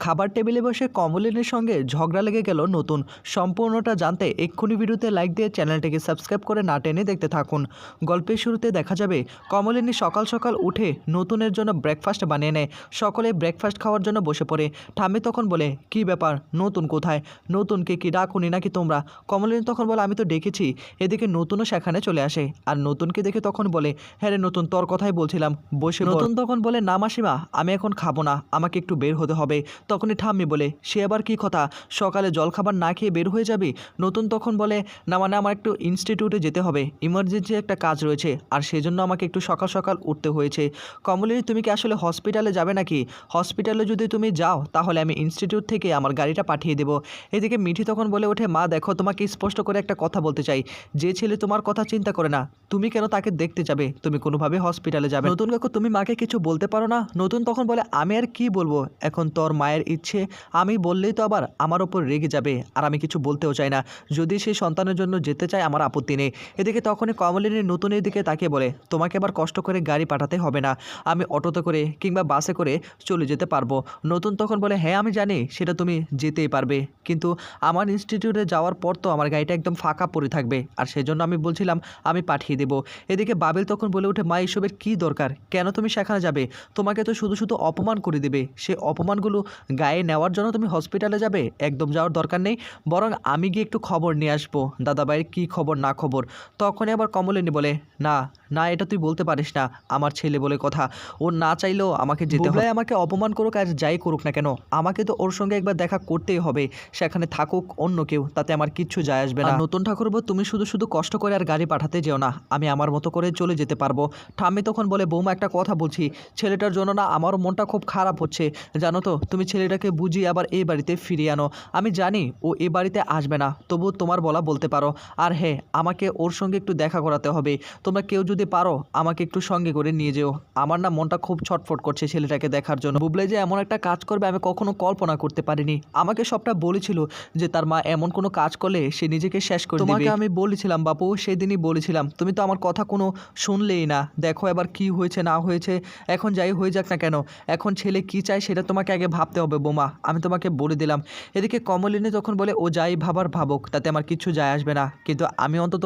খাবার টেবিলে বসে কমলিনীর সঙ্গে ঝগড়া লেগে গেল নতুন। সম্পূর্ণটা জানতে এক্ষুনি ভিডিওতে লাইক দিয়ে চ্যানেলটিকে সাবস্ক্রাইব করে না টেনে দেখতে থাকুন। গল্পের শুরুতে দেখা যাবে কমলিনী সকাল সকাল উঠে নতুনের জন্য ব্রেকফাস্ট বানিয়ে নেয়। সকলে ব্রেকফাস্ট খাওয়ার জন্য বসে পড়ে। ঠাম্মি তখন বলে, কি ব্যাপার, নতুন কোথায়? নতুনকে কি ডাকুনি নাকি তোমরা? কমলিনী তখন বলে, আমি তো ডেকেছি। এদিকে নতুনও সেখানে চলে আসে আর নতুনকে দেখে তখন বলে, হ্যাঁ রে নতুন, তোর কথাই বলছিলাম, বসে পড়। নতুন তখন বলে, না মাসিমা, আমি এখন খাবো না, আমাকে একটু বের হতে হবে। তখনই ঠাম্মি বলে, সে আবার কি কথা, সকালে জলখাবার না খেয়ে বের হয়ে যাবি? নতুন তখন বলে, না মানে আমার একটু ইনস্টিটিউটে যেতে হবে, ইমার্জেন্সি একটা কাজ রয়েছে আর সেজন্য আমাকে একটু সকাল সকাল উঠতে হয়েছে। কমলিনী, তুমি কি আসলে হসপিটালে যাবে নাকি? হসপিটালে যদি তুমি যাও তাহলে আমি ইনস্টিটিউট থেকে আমার গাড়িটা পাঠিয়ে দেবো। এদিকে মিঠি তখন বলে ওঠে, মা দেখো, তোমাকে স্পষ্ট করে একটা কথা বলতে চাই, যে ছেলে তোমার কথা চিন্তা করে না, তুমি কেন তাকে দেখতে যাবে? তুমি কোনোভাবে হসপিটালে যাবে? নতুন কাকু, তুমি মাকে কিছু বলতে পারো না? নতুন তখন বলে, আমি আর কি বলবো, এখন তোর মায়ের ইচ্ছে, আমি বললেই তো আবার আমার ওপর রেগে যাবে আর আমি কিছু বলতেও চাই না। যদি সেই সন্তানের জন্য যেতে চায় আমার আপত্তি নেই। এদিকে তখনই কমলিনী নতুনের দিকে তাকিয়ে বলে, তোমাকে আবার কষ্ট করে গাড়ি পাঠাতে হবে না, আমি অটোতে করে কিংবা বাসে করে চলে যেতে পারবো। নতুন তখন বলে, হ্যাঁ আমি জানি সেটা তুমি যেতেই পারবে, কিন্তু আমার ইনস্টিটিউটে যাওয়ার পর তো আমার গাড়িটা একদম ফাঁকা পড়ে থাকবে আর সেজন্য আমি বলছিলাম আমি পাঠিয়ে দেবো। এদিকে বাবেল তখন বলে ওঠে, মা এসবের কী দরকার, কেন তুমি সেখানে যাবে? তোমাকে তো শুধু শুধু অপমান করে দেবে, সে অপমানগুলো গায়ে নেওয়ার জন্য তুমি হসপিটালে যাবে? একদম যাওয়ার দরকার নেই, বরং আমি গিয়ে একটু খবর নিয়ে আসবো দাদাভাইয়ের কী খবর না খবর। তখনই আবার কমলিনী বলে, না না, এটা তুই বলতে পারিস না, আমার ছেলে বলে কথা, ও না চাইলেও আমাকে যেতে হবে। আমাকে অপমান করুক আর যাই করুক না কেন, আমাকে তো ওর সঙ্গে একবার দেখা করতেই হবে, সেখানে থাকুক অন্য কেউ, তাতে আমার কিচ্ছু যায় আসবে না। নতুন ঠাকুরবো, তুমি শুধু শুধু কষ্ট করে আর গাড়ি পাঠাতে যেও না, আমি আমার মতো করে চলে যেতে পারবো। ঠাম্মি তখন বলে, বৌমা একটা কথা বলছি, ছেলেটার জন্য না আমারও মনটা খুব খারাপ হচ্ছে, জানো তো, তুমি ছেলেটাকে বুঝিয়ে আবার এই বাড়িতে ফিরিয়ে আনো। আমি জানি ও এ বাড়িতে আসবে না, তবু তোমার বলা বলতে পারো। আর হ্যাঁ, আমাকে ওর সঙ্গে একটু দেখা করাতে হবে, তোমরা কেউ যদি পারো আমাকে একটু সঙ্গে করে নিয়ে যেও, আমার না মনটা খুব ছটফট করছে ছেলেটাকে দেখার জন্য। বুবলে যে এমন একটা কাজ করবে আমি কখনো কল্পনা করতে পারিনি, আমাকে সবটা বলেছিল যে তার মা এমন কোনো কাজ করলে সে নিজেকে শেষ করে দেবে। তোমাকে আমি বলেছিলাম বাপু, সেদিনই বলেছিলাম, তুমি তো আমার কথা কোনো শুনলেই না। দেখো এবার কি হয়েছে না হয়েছে, এখন যাই হয়ে যাক না কেন, এখন ছেলে কি চায় সেটা তোমাকে আগে ভাবতে হবে বোমা, আমি তোমাকে বলে দিলাম। এদিকে কমলিনী তখন বলে, ও যাই ভাবার ভাবুক, তাতে আমার কিচ্ছু যায় আসবে না, কিন্তু আমি অন্তত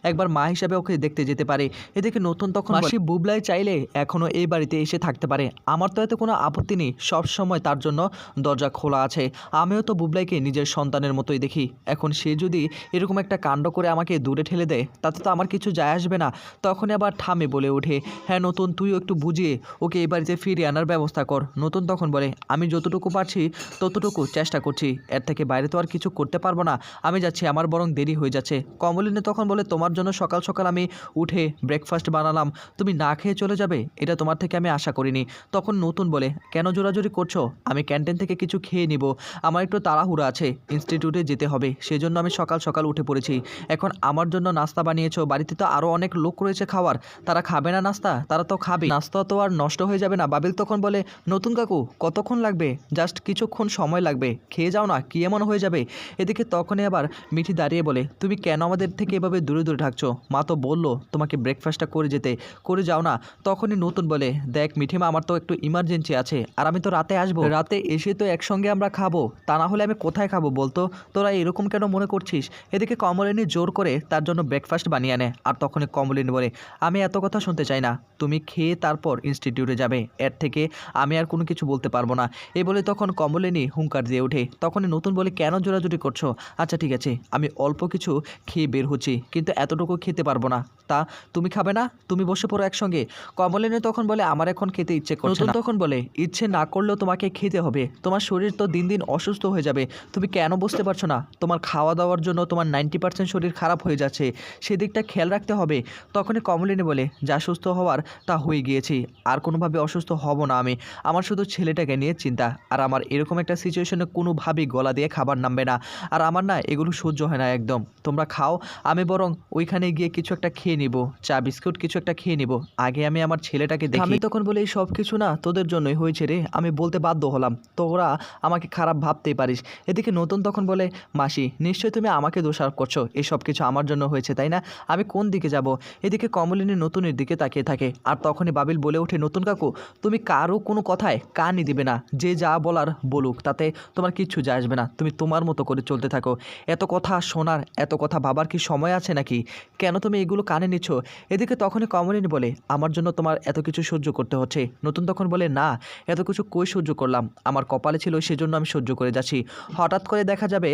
একবার মা হিসাবে ওকে দেখতে যেতে পারি। এদিকে নতুন তখন মাসি বুবলাই চাইলে এখনও এই বাড়িতে এসে থাকতে পারে, আমার তো এতে কোনো আপত্তি নেই, সব সময় তার জন্য দরজা খোলা আছে। আমিও তো বুবলাইকে নিজের সন্তানের মতোই দেখি, এখন সে যদি এরকম একটা কাণ্ড করে আমাকে দূরে ঠেলে দেয় তাতে তো আমার কিছু যায় আসবে না। তখনই আবার ঠামে বলে ওঠে, হ্যাঁ নতুন, তুইও একটু বুঝিয়ে ওকে এই বাড়িতে ফিরিয়ে আনার ব্যবস্থা কর। নতুন তখন বলে, আমি যতটুকু পারছি ততটুকু চেষ্টা করছি, এর থেকে বাইরে তো আর কিছু করতে পারবো না, আমি যাচ্ছি, আমার বরং দেরি হয়ে যাচ্ছে। কমলিনী তখন বলে, তোমার জন্য সকাল সকাল আমি উঠে ব্রেকফাস্ট বানালাম, তুমি না খেয়ে চলে যাবে, এটা তোমার থেকে আমি আশা করিনি। তখন নতুন বলে, কেন জোরাজুরি করছো, আমি ক্যান্টিন থেকে কিছু খেয়ে নিব, আমার একটু তাড়াহুড়ো আছে, ইনস্টিটিউটে যেতে হবে, সেজন্য আমি সকাল সকাল উঠে পড়েছি। এখন আমার জন্য নাস্তা বানিয়েছো, বাড়িতে তো আরও অনেক লোক রয়েছে খাওয়ার, তারা খাবে না নাস্তা? তারা তো খাবে, নাস্তা তো আর নষ্ট হয়ে যাবে না। বাবিল তখন বলে, নতুন কাকু কতক্ষণ লাগবে? জাস্ট কিছুক্ষণ সময় লাগবে, খেয়ে যাও না, কি এমন হয়ে যাবে? এদিকে তখনই আবার মিঠি দাঁড়িয়ে বলে, তুমি কেন আমাদের থেকে এভাবে দূরে দূরে থাকছো? মা তো বললো তোমাকে ব্রেকফাস্টটা করে যেতে, করে যাও না। তখনই নতুন বলে, দেখ মিঠিমা, আমার তো একটু ইমার্জেন্সি আছে আর আমি তো রাতে আসবো, রাতে এসে তো একসঙ্গে আমরা খাবো, তা না হলে আমি কোথায় খাবো বলতো, তোরা এরকম কেন মনে করছিস? এদিকে কমলিনী জোর করে তার জন্য ব্রেকফাস্ট বানিয়ে আনে আর তখনই কমলিনী বলে, আমি এত কথা শুনতে চাই না, তুমি খেয়ে তারপর ইনস্টিটিউটে যাবে, এর থেকে আমি আর কোনো কিছু বলতে পারবো না। এই বলে তখন কমলিনী হুঙ্কার দিয়ে ওঠে। তখনই নতুন বলে, কেন জোরাজুরি করছো? আচ্ছা ঠিক আছে, আমি অল্প কিছু খেয়ে বের হচ্ছি, কিন্তু এতটুকু খেতে পারবো না। তা তুমি খাবে না? তুমি বসে পড়ো একসঙ্গে। কমলিনী তখন বলে, আমার এখন খেতে ইচ্ছে করছে না। তখন বলে, ইচ্ছে না করলেও তোমাকে খেতে হবে, তোমার শরীর তো দিন দিন অসুস্থ হয়ে যাবে, তুমি কেন বুঝতে পারছো না? তোমার খাওয়া দাওয়ার জন্য তোমার 90% শরীর খারাপ হয়ে যাচ্ছে, সেদিকটা খেয়াল রাখতে হবে। তখনই কমলিনী বলে, যা সুস্থ হওয়ার তা হয়ে গিয়েছি, আর কোনোভাবে অসুস্থ হব না আমি, আমার শুধু ছেলেটাকে নিয়ে চিন্তা, আর আমার এরকম একটা সিচুয়েশনে কোনোভাবেই গলা দিয়ে খাবার নামবে না, আর আমার না এগুলো সহ্য হয় না একদম। তোমরা খাও, আমি বরং ওইখানে গিয়ে কিছু একটা খেয়ে নিব, চা বিস্কুট কিছু একটা খেয়ে নিব, আগে আমি আমার ছেলেটাকে দেখি। আমি তখন বলি, এই সব কিছু না তোদের জন্যই হয়েছে রে, আমি বলতে বাধ্য হলাম, তোরা আমাকে খারাপ ভাবতেই পারিস। এদিকে নতুন তখন বলে, মাসি নিশ্চয়ই তুমি আমাকে দোষারোপ করছো, এই সব কিছু আমার জন্য হয়েছে তাই না? আমি কোন দিকে যাব? এদিকে কমলিনী নতুনের দিকে তাকিয়ে থাকে আর তখনই বাবিল বলে ওঠে, নতুন কাকু তুমি কারো কোনো কথায় কানই দিবে না, যে যা বলার বলুক, তাতে তোমার কিচ্ছু যায় আসবে না, তুমি তোমার মতো করে চলতে থাকো। এত কথা শোনার, এত কথা ভাবার কি সময় আছে নাকি? কেন তুমি এগুলো কানে নিচ্ছ? এদিকে তখনই কমলিনী বলে, আমার জন্য তোমার এত কিছু সহ্য করতে হচ্ছে। নতুন তখন বলে, না, এত কিছু কই সহ্য করলাম, আমার কপালে ছিল সেজন্য আমি সহ্য করে যাচ্ছি। হঠাৎ করে দেখা যাবে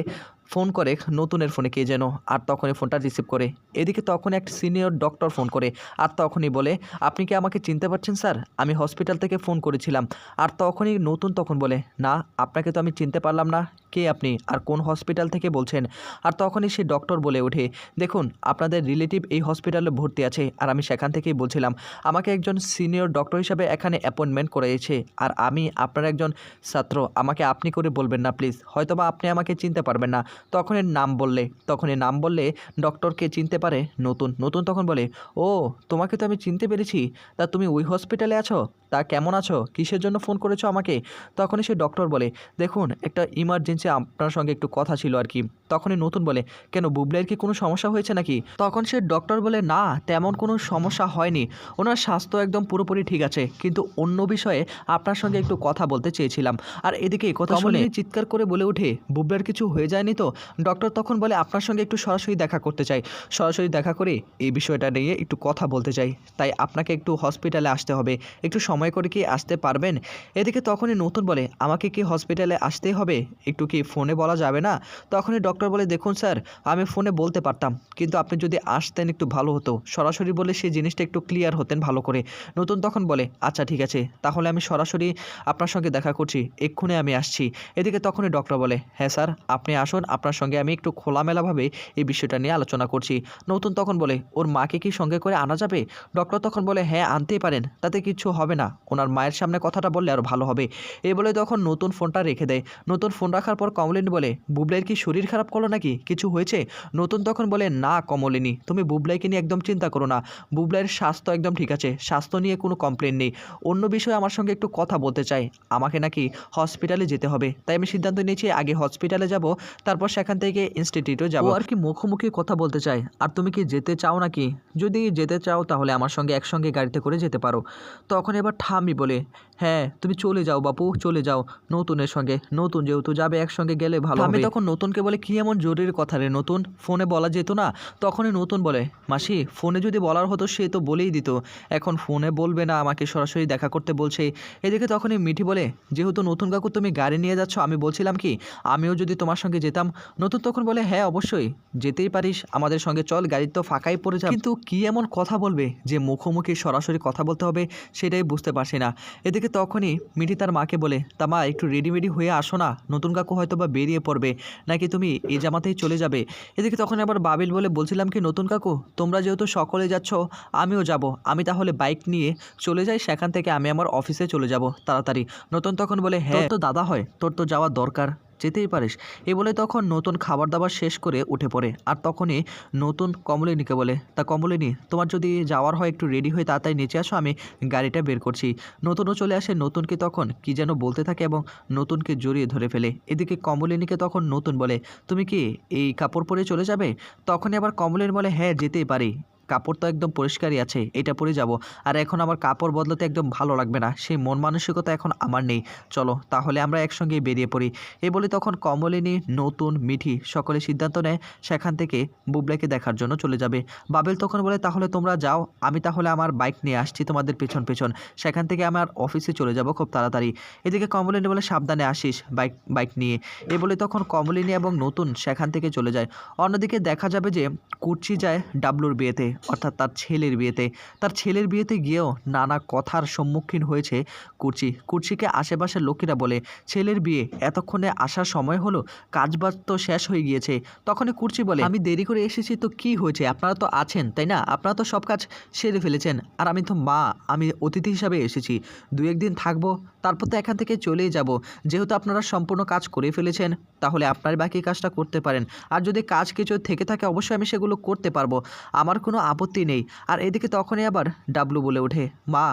ফোন করে নতুনের ফোনে কে যেন, আর তখনই ফোনটা রিসিভ করে। এদিকে তখন এক সিনিয়র ডক্টর ফোন করে, আর তখনই বলে, আপনি কি আমাকে চিনতে পারছেন স্যার? আমি হসপিটাল থেকে ফোন করেছিলাম। আর তখনই নতুন তখন বলে, না, আপনাকে তো আমি চিনতে পারলাম না, কে আপনি আর কোন হসপিটাল থেকে বলছেন? আর তখনই সে ডক্টর বলে ওঠে, দেখুন আপনাদের রিলেটিভ এই হসপিটালে ভর্তি আছে, আর আমি সেখান থেকেই বলছিলাম। আমাকে একজন সিনিয়র ডক্টর হিসাবে এখানে অ্যাপয়েন্টমেন্ট করেছে, আর আমি আপনার একজন ছাত্র, আমাকে আপনি করে বলবেন না প্লিজ, হয়তোবা আপনি আমাকে চিনতে পারবেন না। তখনই নাম বললে ডক্টরকে চিনতে পারে নতুন। নতুন তখন বলে, ও, তোমাকে তো আমি চিনতে পেরেছি, তা তুমি ওই হসপিটালে আছো? তা কেমন আছো? কিসের জন্য ফোন করেছো আমাকে? তখনই সে ডক্টর বলে, দেখুন একটা ইমার্জেন্সি আপনার সঙ্গে একটু কথা ছিল আর কি। তখনই নতুন বলে, কেন বুবলাইয়ের কি কোনো সমস্যা হয়েছে নাকি? তখন সে ডক্টর বলে, না, তেমন কোনো সমস্যা হয়নি, ওনার স্বাস্থ্য একদম পুরোপুরি ঠিক আছে, কিন্তু অন্য বিষয়ে আপনার সঙ্গে একটু কথা বলতে চেয়েছিলাম। আর এদিকে কথা শুনে চিৎকার করে বলে ওঠে, বুবলার কিছু হয়ে যায়নি তো? ডক্টর তখন বলে, আপনার সঙ্গে একটু সরাসরি দেখা করতে চাই, সরাসরি দেখা করে এই বিষয়টা নিয়ে একটু কথা বলতে চাই, তাই আপনাকে একটু হসপিটালে আসতে হবে, একটু সময় করে কি আসতে পারবেন? এদিকে তখনই নতুন বলে, আমাকে কি হসপিটালে আসতেই হবে? একটু কি ফোনে বলা যাবে না? তখনই ডক্টর বলে, দেখুন স্যার, আমি ফোনে বলতে পারতাম, কিন্তু আপনি যদি আসতেন একটু ভালো হতো, সরাসরি বলে সেই জিনিসটা একটু ক্লিয়ার হতেন ভালো করে। নতুন তখন বলে, আচ্ছা ঠিক আছে, তাহলে আমি সরাসরি আপনার সঙ্গে দেখা করছি, এক্ষুনি আমি আসছি। এদিকে তখনই ডক্টর বলে, হ্যাঁ স্যার, আপনি আসুন, আপনার সঙ্গে আমি একটু খোলামেলাভাবে এই বিষয়টা নিয়ে আলোচনা করছি। নতুন তখন বলে, ওর মাকে কি সঙ্গে করে আনা যাবে? ডক্টর তখন বলে, হ্যাঁ আনতেই পারেন, তাতে কিছু হবে না, ওনার মায়ের সামনে কথাটা বললে আরও ভালো হবে। এই বলে তখন নতুন ফোনটা রেখে দেয়। নতুন ফোন রাখার পর কমলিনী বলে, বুবলাইয়ের কি শরীর খারাপ করলো নাকি? কিছু হয়েছে? নতুন তখন বলে, না কমলিনী, তুমি বুবলাইকে নিয়ে একদম চিন্তা করো না, বুবলাইয়ের স্বাস্থ্য একদম ঠিক আছে, স্বাস্থ্য নিয়ে কোনো কমপ্লেন নেই। অন্য বিষয়ে আমার সঙ্গে একটু কথা বলতে চাই, আমাকে নাকি হসপিটালে যেতে হবে, তাই আমি সিদ্ধান্ত নিয়েছি আগে হসপিটালে যাব, তারপর সেখান থেকে ইনস্টিটিউটে যাব। আর কি মুখোমুখি কথা বলতে চাই। আর তুমি কি যেতে চাও নাকি? যদি যেতে চাও তাহলে আমার সঙ্গে একসঙ্গে গাড়িতে করে যেতে পারো। তখন এবার ঠাম্মি বলে, হ্যাঁ তুমি চলে যাও বাপু, চলে যাও নতুনের সঙ্গে, নতুন যেহেতু যাবে একসঙ্গে গেলে ভালো হবে। আমি তখন নতুনকে বলে, কি এমন জরুরি কথা রে নতুন, ফোনে বলা যেত না? তখনই নতুন বলে, মাসি ফোনে যদি বলার হতো সে তো বলেই দিত, এখন ফোনে বলবে না, আমাকে সরাসরি দেখা করতে বলছে। এদিকে তখনই মিঠি বলে, যেহেতু নতুন কাকু তুমি গাড়ি নিয়ে যাচ্ছ, আমি বলছিলাম কি আমিও যদি তোমার সঙ্গে যেতাম। নতুন তখন বলে, হ্যাঁ অবশ্যই যেতেই পারিস, আমাদের সঙ্গে চল, গাড়ি তো ফাঁকাই পড়ে যাবে। কিন্তু কি এমন কথা বলবে যে মুখোমুখি সরাসরি কথা বলতে হবে, সেটাই বুঝতে পারছি না। এদিকে তখনই মিঠি তার মাকে বলে, তা মা একটু রেডিমেডি হয়ে আসো না, নতুন কাকু হয়তো বা বেরিয়ে পড়বে, নাকি তুমি এই জামাতেই চলে যাবে? এদিকে তখন আবার বাবিল বলে, বলছিলাম কি নতুন কাকু, তোমরা যেহেতু সকলে যাচ্ছ আমিও যাব, আমি তাহলে বাইক নিয়ে চলে যাই, সেখান থেকে আমি আমার অফিসে চলে যাব তাড়াতাড়ি। নতুন তখন বলে, হ্যাঁ তোর তো দাদা হয়, তোর তো যাওয়ার দরকার, যেতেই পারিস। এ বলে তখন নতুন খাবার দাবার শেষ করে উঠে পড়ে। আর তখনই নতুন কমলিনীকে বলে, তা কমলিনী তোমার যদি যাওয়ার হয় একটু রেডি হয়ে তাড়াতাড়ি নিচে আসো, আমি গাড়িটা বের করছি। নতুনও চলে আসে, নতুনকে তখন কি যেন বলতে থাকে এবং নতুনকে জড়িয়ে ধরে ফেলে। এদিকে কমলিনীকে তখন নতুন বলে, তুমি কি এই কাপড় পরে চলে যাবে? তখনই আবার কমলিনী বলে, হ্যাঁ যেতেই পারি, কাপড় তো একদম পরিষ্কারই আছে, এটা পরে যাব। আর এখন আমার কাপড় বদলাতে একদম ভালো লাগবে না, সেই মন মানসিকতা এখন আমার নেই, চলো তাহলে আমরা একসঙ্গেই বেরিয়ে পড়ি। এই বলে তখন কমলিনী, নতুন, মিঠি সকলে সিদ্ধান্ত নেয় সেখান থেকে বুবলাইকে দেখার জন্য চলে যাবে। বাবেল তখন বলে, তাহলে তোমরা যাও, আমি তাহলে আমার বাইক নিয়ে আসছি তোমাদের পেছন পেছন, সেখান থেকে আমার অফিসে চলে যাব খুব তাড়াতাড়ি। এদিকে কমলিনী বলে, সাবধানে আসিস বাইক নিয়ে। এই বলে তখন কমলিনী এবং নতুন সেখান থেকে চলে যায়। অন্যদিকে দেখা যাবে যে কুর্চি যায় ডাবলুর বিয়েতে, অর্থাৎ তার ছেলের বিয়েতে। তার ছেলের বিয়েতে গিয়েও নানা কথার সম্মুখীন হয়েছে কুর্চিকে আশেপাশের লোকেরা বলে, ছেলের বিয়ে এতক্ষণে আসার সময় হলো, কাজবাজ তো শেষ হয়ে গিয়েছে। তখনই কুর্চি বলে, আমি দেরি করে এসেছি তো কি হয়েছে, আপনারা তো আছেন তাই না, আপনারা তো সব কাজ সেরে ফেলেছেন, আর আমি তো মা, আমি অতিথি হিসাবে এসেছি, 2-1 দিন থাকবো, তারপর তো এখান থেকে চলেই যাব। যেহেতু আপনারা সম্পূর্ণ কাজ করে ফেলেছেন, তাহলে আপনার বাকি কাজটা করতে পারেন, আর যদি কাজ কিছু থেকে থাকে অবশ্যই আমি সেগুলো করতে পারবো, আমার কোনো আপত্তি নেই। আর এদিকে তখনই আবার ডাবলু বলে ওঠে, মা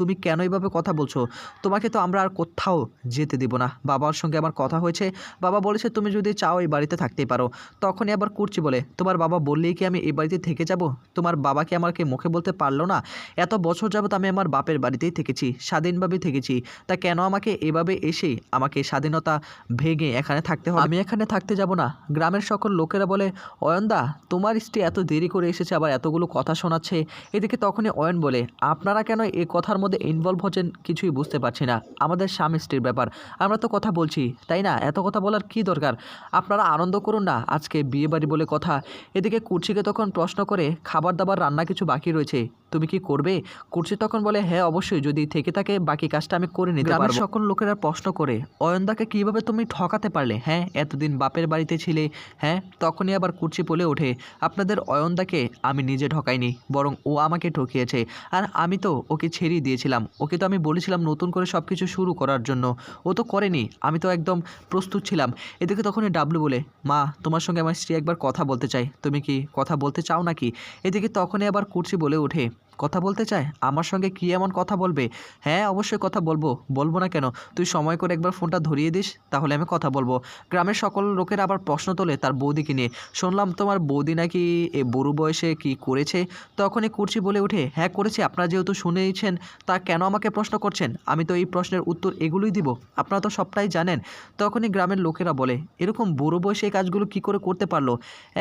তুমি কেন এইভাবে কথা বলছো? তোমাকে তো আমরা আর কোথাও যেতে দিব না। বাবার সঙ্গে আমার কথা হয়েছে, বাবা বলেছে তুমি যদি চাও এই বাড়িতে থাকতেই পারো। তখনই আবার কুর্চি বলে, তোমার বাবা বললেই কি আমি এই বাড়িতে থেকে যাব? তোমার বাবা কি আমাকে মুখে বলতে পারলো না? এত বছর যাবত আমি আমার বাপের বাড়িতেই থেকেছি, স্বাধীনভাবে থেকেছি, তা কেন আমাকে এভাবে এসে আমাকে স্বাধীনতা ভেঙে এখানে থাকতে হবে? আমি এখানে থাকতে যাব না। গ্রামের সকল লোকেরা বলে, অয়নদা তোমার স্ত্রী এত দেরি করে এসেছে, আবার এতগুলো কথা শোনাচ্ছে। এদিকে তখনই অয়ন বলে, আপনারা কেন এই কথার মধ্যে ইনভলভ হচ্ছেন কিছুই বুঝতে পারছি না। আমাদের স্বামী স্ত্রীর ব্যাপার, আমরা তো কথা বলছি, তাই না? এত কথা বলার কি দরকার? আপনারা আনন্দ করুন না, আজকে বিয়ে বাড়ি বলে কথা। এদিকে কুর্চিকে তখন প্রশ্ন করে, খাবার দাবার রান্না কিছু বাকি রয়েছে, তুমি কি করবে? কুর্চি তখন বলে, হ্যাঁ অবশ্যই, যদি থেকে থাকে বাকি কাজটা আমি করে নিতে পারবো। সকল লোকেরা প্রশ্ন করে, অয়নদাকে কিভাবে তুমি ঠকাতে পারলে? হ্যাঁ, এতদিন বাপের বাড়িতে ছিলে। হ্যাঁ, তখনই আবার কুর্চি বলে ওঠে, আপনাদের অয়নদাকে আমি নিজে ঠকাইনি, বরং ও আমাকে ঠকিয়েছে। আর আমি তো ওকে ছেড়েই দিয়েছিলাম, ওকে তো আমি বলেছিলাম নতুন করে সব কিছু শুরু করার জন্য, ও তো করেনি, আমি তো একদম প্রস্তুত ছিলাম। এদিকে তখনই ডাবলু বলে, মা তোমার সঙ্গে আমার স্ত্রী একবার কথা বলতে চাই, তুমি কি কথা বলতে চাও নাকি? এদিকে তখনই আবার কুর্চি বলে ওঠে, কথা বলতে চায়? আমার সঙ্গে কি এমন কথা বলবে? হ্যাঁ অবশ্যই কথা বলবো, বলবো না কেন? তুই সময় করে একবার ফোনটা ধরিয়ে দিস, তাহলে আমি কথা বলবো। গ্রামের সকল লোকের আবার প্রশ্ন তোলে তার বৌদিকে নিয়ে, শুনলাম তোমার বৌদি নাকি এ বুড়ো বয়সে কি করেছে? তখনই কুর্চি বলে ওঠে, হ্যাঁ করেছে, আপনারা যেহেতু শুনেইছেন তা কেন আমাকে প্রশ্ন করছেন? আমি তো এই প্রশ্নের উত্তর এগুলোই দিব, আপনারা তো সবটাই জানেন। তখনই গ্রামের লোকেরা বলে, এরকম বুড়ো বয়সে এই কাজগুলো কি করে করতে পারলো?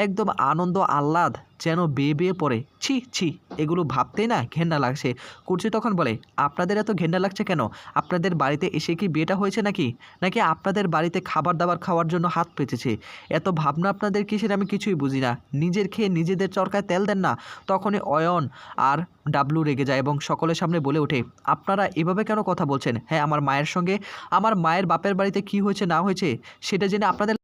একদম আনন্দ আহ্লাদ যেন বেয়ে বেয়ে পড়ে। ছি ছি, এগুলো ভাবতেই না ঘেন্না লাগছে। কুর্চি তখন বলে, আপনাদের এত ঘেন্না লাগছে কেন? আপনাদের বাড়িতে এসে কি বিয়েটা হয়েছে নাকি? নাকি আপনাদের বাড়িতে খাবার দাবার খাওয়ার জন্য হাত পেতেছে? এত ভাবনা আপনাদের কিসের আমি কিছুই বুঝি না। নিজের খেয়ে নিজেদের চরকায় তেল দেন না। তখনই অয়ন আর ডাবলু রেগে যায় এবং সকলের সামনে বলে ওঠে, আপনারা এভাবে কেন কথা বলছেন? হ্যাঁ, আমার মায়ের সঙ্গে, আমার মায়ের বাপের বাড়িতে কি হয়েছে না হয়েছে সেটা জেনে আপনাদের